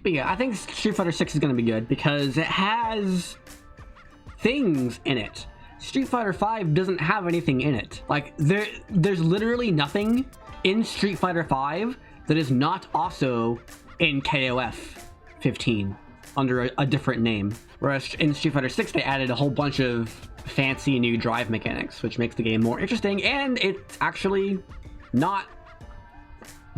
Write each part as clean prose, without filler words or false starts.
But yeah, I think Street Fighter 6 is going to be good because it has things in it. Street Fighter 5 doesn't have anything in it. Like, there's literally nothing in Street Fighter 5 that is not also in KOF 15 under a different name. Whereas in Street Fighter 6, they added a whole bunch of fancy new drive mechanics, which makes the game more interesting, and it's actually not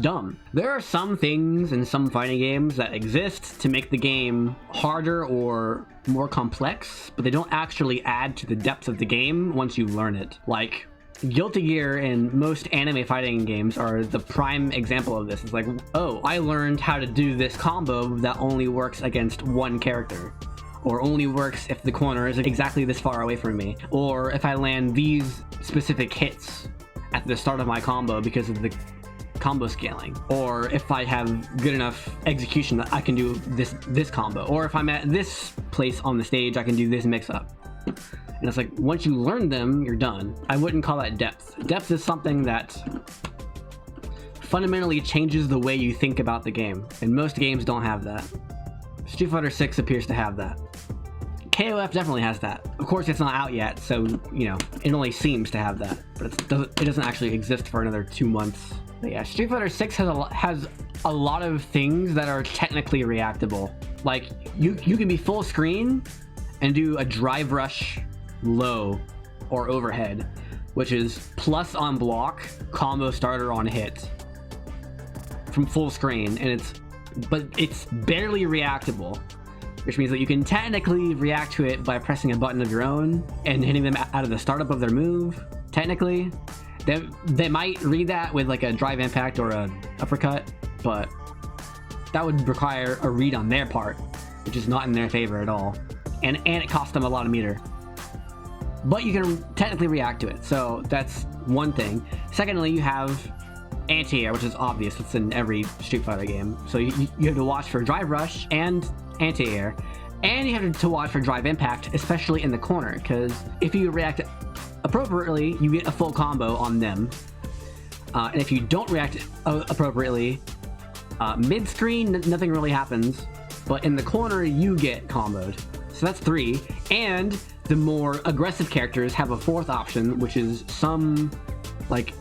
dumb. There are some things in some fighting games that exist to make the game harder or more complex, but they don't actually add to the depth of the game once you learn it. Like, Guilty Gear and most anime fighting games are the prime example of this. It's like, oh, I learned how to do this combo that only works against one character, or only works if the corner is exactly this far away from me, or if I land these specific hits at the start of my combo because of the combo scaling, or if I have good enough execution that I can do this combo, or if I'm at this place on the stage I can do this mix-up. And it's like, once you learn them, you're done. I wouldn't call that depth. Depth is something that fundamentally changes the way you think about the game, and most games don't have that. Street Fighter 6 appears to have that. KOF definitely has that. Of course, it's not out yet, so, you know, it only seems to have that, but it doesn't actually exist for another 2 months. But yeah, Street Fighter 6 has a lot of things that are technically reactable. Like, you can be full screen and do a drive rush low or overhead, which is plus on block, combo starter on hit from full screen, and it's barely reactable, which means that you can technically react to it by pressing a button of your own and hitting them out of the startup of their move. Technically, they might read that with like a drive impact or a uppercut, but that would require a read on their part, which is not in their favor at all, and it costs them a lot of meter. But you can technically react to it, so that's one thing. Secondly, you have anti-air, which is obvious. It's in every Street Fighter game. So you have to watch for drive rush and anti-air, and you have to watch for drive impact, especially in the corner, because if you react appropriately, you get a full combo on them. And if you don't react appropriately, mid-screen, nothing really happens, but in the corner, you get comboed. So that's 3, and the more aggressive characters have a 4th option, which is some, like,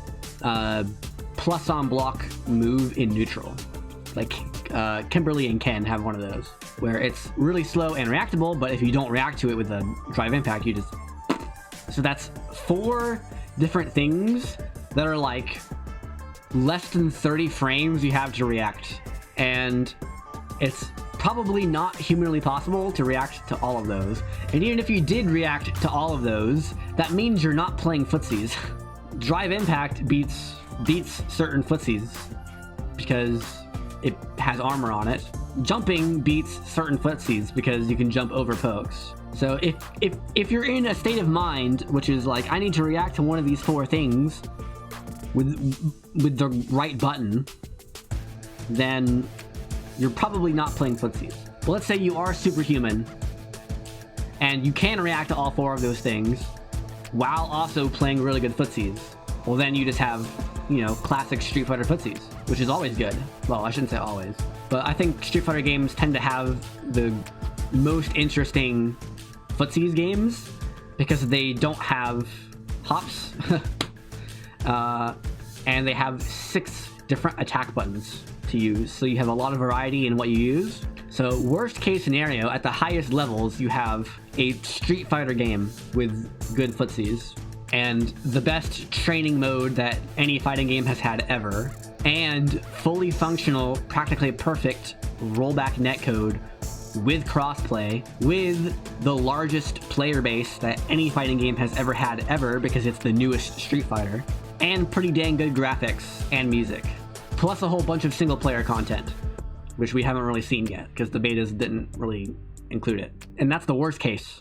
plus on block move in neutral. Like, Kimberly and Ken have one of those, where it's really slow and reactable, but if you don't react to it with a drive impact, you just... So that's 4 different things that are like less than 30 frames you have to react, and it's probably not humanly possible to react to all of those. And even if you did react to all of those, that means you're not playing footsies. Drive impact beats certain footsies because it has armor on it. Jumping beats certain footsies because you can jump over pokes. So if you're in a state of mind which is like, I need to react to one of these 4 things with the right button, then you're probably not playing footsies. But let's say you are superhuman and you can react to all 4 of those things while also playing really good footsies. Well, then you just have, you know, classic Street Fighter footsies, which is always good. Well, I shouldn't say always, but I think Street Fighter games tend to have the most interesting footsies games because they don't have hops and they have 6 different attack buttons to use, so you have a lot of variety in what you use. So worst case scenario, at the highest levels, you have a Street Fighter game with good footsies and the best training mode that any fighting game has had ever, and fully functional, practically perfect rollback netcode with crossplay, with the largest player base that any fighting game has ever had ever because it's the newest Street Fighter, and pretty dang good graphics and music, plus a whole bunch of single player content, which we haven't really seen yet because the betas didn't really include it. And that's the worst case.